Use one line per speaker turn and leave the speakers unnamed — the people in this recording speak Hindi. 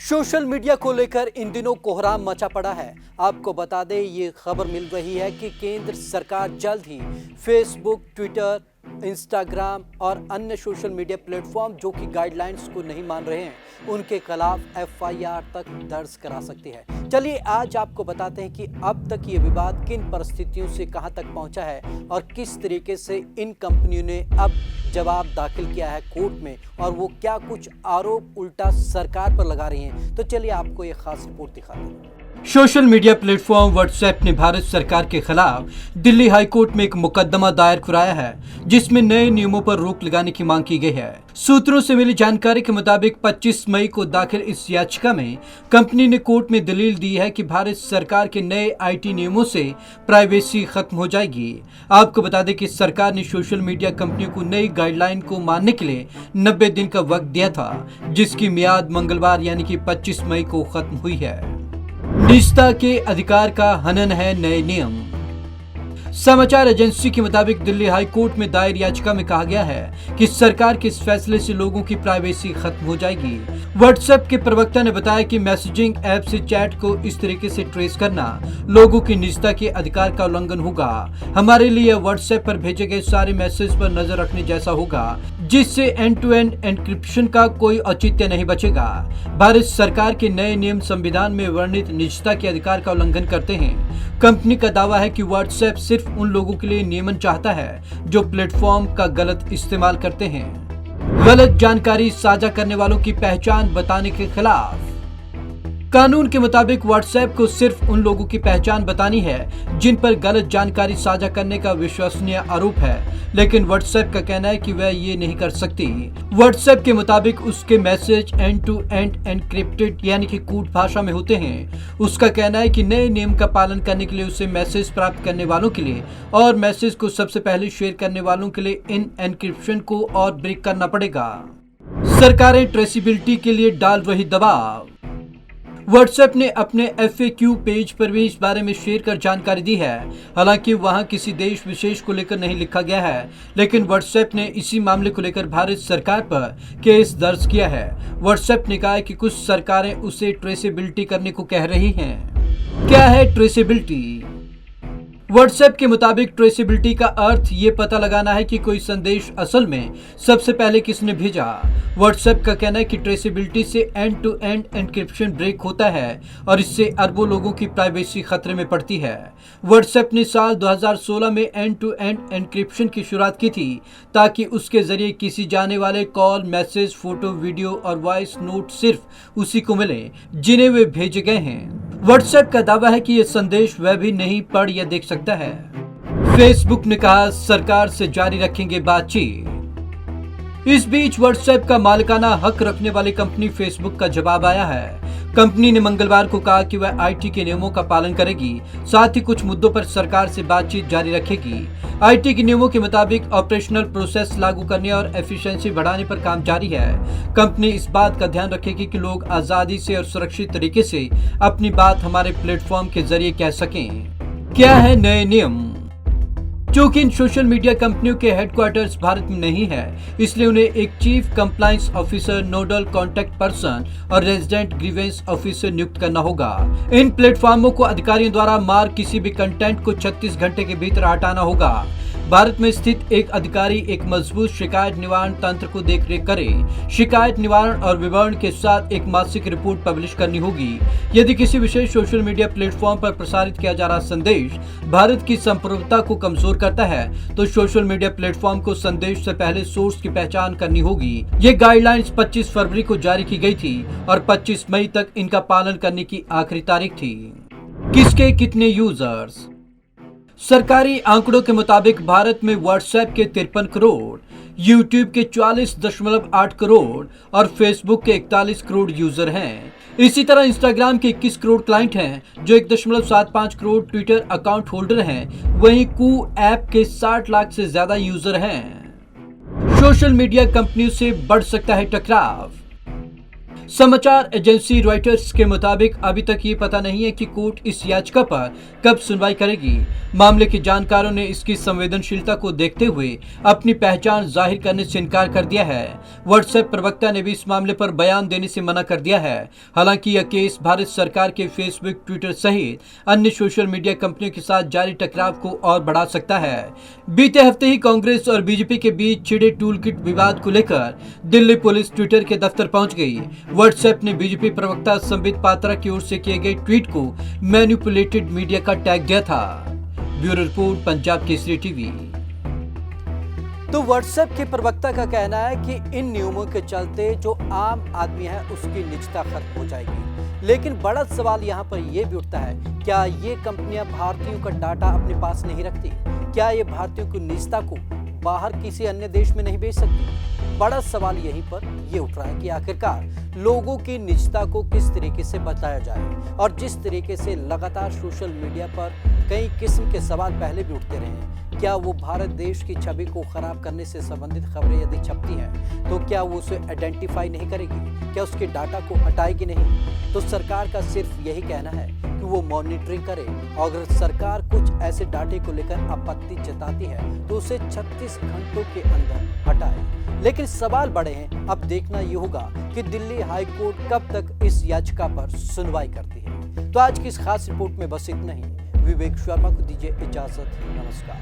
सोशल मीडिया को लेकर इन दिनों कोहराम मचा पड़ा है। आपको बता दें, ये खबर मिल रही है कि केंद्र सरकार जल्द ही फेसबुक, ट्विटर, इंस्टाग्राम और अन्य सोशल मीडिया प्लेटफॉर्म जो कि गाइडलाइंस को नहीं मान रहे हैं, उनके खिलाफ एफआईआर तक दर्ज करा सकती है। चलिए आज आपको बताते हैं कि अब तक ये विवाद किन परिस्थितियों से कहां तक पहुंचा है और किस तरीके से इन कंपनियों ने अब जवाब दाखिल किया है कोर्ट में और वो क्या कुछ आरोप उल्टा सरकार पर लगा रही हैं। तो चलिए आपको ये खास रिपोर्ट दिखाते हैं।
सोशल मीडिया प्लेटफॉर्म व्हाट्सएप ने भारत सरकार के खिलाफ दिल्ली हाई कोर्ट में एक मुकदमा दायर कराया है, जिसमें नए नियमों पर रोक लगाने की मांग की गई है। सूत्रों से मिली जानकारी के मुताबिक 25 मई को दाखिल इस याचिका में कंपनी ने कोर्ट में दलील दी है कि भारत सरकार के नए आईटी नियमों से प्राइवेसी खत्म हो जाएगी। आपको बता दें कि सरकार ने सोशल मीडिया कंपनियों को नई गाइडलाइन को मानने के लिए 90 दिन का वक्त दिया था, जिसकी मियाद मंगलवार यानी कि 25 मई को खत्म हुई है। निजता के अधिकार का हनन है नए नियम। समाचार एजेंसी के मुताबिक दिल्ली हाई कोर्ट में दायर याचिका में कहा गया है कि सरकार के इस फैसले से लोगों की प्राइवेसी खत्म हो जाएगी। व्हाट्सएप के प्रवक्ता ने बताया कि मैसेजिंग ऐप से चैट को इस तरीके से ट्रेस करना लोगों की निजता के अधिकार का उल्लंघन होगा। हमारे लिए व्हाट्सएप पर भेजे गए सारे मैसेज पर नजर रखने जैसा होगा, जिससे एंड टू एंड एन्क्रिप्शन का कोई औचित्य नहीं बचेगा। भारत सरकार के नए नियम संविधान में वर्णित निजता के अधिकार का उल्लंघन करते हैं। कंपनी का दावा है कि व्हाट्सएप सिर्फ उन लोगों के लिए नियमन चाहता है जो प्लेटफॉर्म का गलत इस्तेमाल करते हैं। गलत जानकारी साझा करने वालों की पहचान बताने के खिलाफ। कानून के मुताबिक व्हाट्सएप को सिर्फ उन लोगों की पहचान बतानी है जिन पर गलत जानकारी साझा करने का विश्वसनीय आरोप है, लेकिन व्हाट्सएप का कहना है कि वह ये नहीं कर सकती। व्हाट्सएप के मुताबिक उसके message end to end encrypted यानी कि कूट भाषा में होते हैं। उसका कहना है कि नए नियम का पालन करने के लिए उसे मैसेज प्राप्त करने वालों के लिए और मैसेज को सबसे पहले शेयर करने वालों के लिए इन एनक्रिप्शन को और ब्रेक करना पड़ेगा। सरकारें ट्रेसिबिलिटी के लिए डाल रही दबाव। व्हाट्सएप ने अपने FAQ पेज पर भी इस बारे में शेयर कर जानकारी दी है। हालांकि वहां किसी देश विशेष को लेकर नहीं लिखा गया है, लेकिन व्हाट्सएप ने इसी मामले को लेकर भारत सरकार पर केस दर्ज किया है। व्हाट्सएप ने कहा है कि कुछ सरकारें उसे ट्रेसेबिलिटी करने को कह रही हैं। क्या है ट्रेसेबिलिटी? व्हाट्सएप के मुताबिक ट्रेसेबिलिटी का अर्थ ये पता लगाना है कि कोई संदेश असल में सबसे पहले किसने भेजा। व्हाट्सएप का कहना है कि ट्रेसेबिलिटी से end to end encryption break होता है और इससे अरबों लोगों की प्राइवेसी खतरे में पड़ती है। व्हाट्सएप ने साल 2016 में एंड टू एंड एन्क्रिप्शन की शुरुआत की थी, ताकि उसके जरिए किसी जाने वाले कॉल, मैसेज, फोटो, वीडियो और वॉइस नोट सिर्फ उसी को मिले जिन्हें वे भेजे गए हैं। व्हाट्सएप का दावा है कि यह संदेश वह भी नहीं पढ़ या देख सकता है। फेसबुक ने कहा सरकार से जारी रखेंगे बातचीत। इस बीच व्हाट्सएप का मालिकाना हक रखने वाली कंपनी फेसबुक का जवाब आया है। कंपनी ने मंगलवार को कहा कि वह आईटी के नियमों का पालन करेगी, साथ ही कुछ मुद्दों पर सरकार से बातचीत जारी रखेगी। आईटी के नियमों के मुताबिक ऑपरेशनल प्रोसेस लागू करने और एफिशिएंसी बढ़ाने पर काम जारी है। कंपनी इस बात का ध्यान रखेगी कि लोग आजादी से और सुरक्षित तरीके से अपनी बात हमारे प्लेटफॉर्म के जरिए कह सकें। क्या है नए नियम? क्योंकि इन सोशल मीडिया कंपनियों के हेडक्वार्टर्स भारत में नहीं है, इसलिए उन्हें एक chief compliance officer, nodal contact person और रेजिडेंट ग्रीवेंस ऑफिसर नियुक्त करना होगा। इन प्लेटफॉर्मों को अधिकारियों द्वारा मार किसी भी कंटेंट को 36 घंटे के भीतर हटाना होगा। भारत में स्थित एक अधिकारी एक मजबूत शिकायत निवारण तंत्र को देखरेख करे। शिकायत निवारण और विवरण के साथ एक मासिक रिपोर्ट पब्लिश करनी होगी। यदि किसी विशेष सोशल मीडिया प्लेटफॉर्म पर प्रसारित किया जा रहा संदेश भारत की संप्रभुता को कमजोर करता है, तो सोशल मीडिया प्लेटफॉर्म को संदेश से पहले सोर्स की पहचान करनी होगी। ये गाइडलाइंस 25 फरवरी को जारी की गई थी और 25 मई तक इनका पालन करने की आखिरी तारीख थी। किसके कितने यूजर्स? सरकारी आंकड़ों के मुताबिक भारत में व्हाट्सएप के 53 करोड़, यूट्यूब के 44.8 करोड़ और फेसबुक के 41 करोड़ यूजर हैं। इसी तरह इंस्टाग्राम के 21 करोड़ क्लाइंट हैं जो 1.75 करोड़ ट्विटर अकाउंट होल्डर हैं। वहीं कू ऐप के 60 लाख से ज्यादा यूजर हैं। सोशल मीडिया कंपनियों से बढ़ सकता है टकराव। समाचार एजेंसी रॉयटर्स के मुताबिक अभी तक ये पता नहीं है कि कोर्ट इस याचिका पर कब सुनवाई करेगी। मामले के जानकारों ने इसकी संवेदनशीलता को देखते हुए अपनी पहचान जाहिर करने से इनकार कर दिया है। व्हाट्सएप प्रवक्ता ने भी इस मामले पर बयान देने से मना कर दिया है। हालांकि यह केस भारत सरकार के फेसबुक, ट्विटर सहित अन्य सोशल मीडिया कंपनियों के साथ जारी टकराव को और बढ़ा सकता है। बीते हफ्ते ही कांग्रेस और बीजेपी के बीच छिड़े टूलकिट विवाद को लेकर दिल्ली पुलिस ट्विटर के दफ्तर पहुंच गई। व्हाट्सएप ने बीजेपी प्रवक्ता संबित पात्रा की ओर से किए गए ट्वीट को मैनिपुलेटेड मीडिया का टैग दिया था। Bureau report, Punjab Kesari TV.
तो व्हाट्सएप के प्रवक्ता का कहना है कि इन नियमों के चलते जो आम आदमी है उसकी निजता खत्म हो जाएगी। लेकिन बड़ा सवाल यहाँ पर यह भी उठता है, क्या ये कंपनियां भारतीयों का डाटा अपने पास नहीं रखती? क्या ये भारतीयों की निजता को बाहर किसी अन्य देश में नहीं बेच सकती? बड़ा सवाल यहीं पर यह उठ रहा है कि आखिरकार लोगों की निजता को किस तरीके से बताया जाए। और जिस तरीके से लगातार सोशल मीडिया पर कई किस्म के सवाल पहले भी उठते रहे हैं, क्या वो भारत देश की छवि को खराब करने से संबंधित खबरें यदि छपती हैं तो क्या वो उसे आइडेंटिफाई नहीं करेगी? क्या उसके डाटा को हटाएगी नहीं? तो सरकार का सिर्फ यही कहना है कि वो मॉनिटरिंग करे, और अगर सरकार कुछ ऐसे डाटे को लेकर आपत्ति जताती है तो उसे 36 घंटों के अंदर हटाए। लेकिन सवाल बड़े हैं, अब देखना ये होगा कि दिल्ली हाई कोर्ट कब तक इस याचिका पर सुनवाई करती है। तो आज की इस खास रिपोर्ट में बस इतना ही। विवेक शर्मा को दीजिए इजाजत। नमस्कार।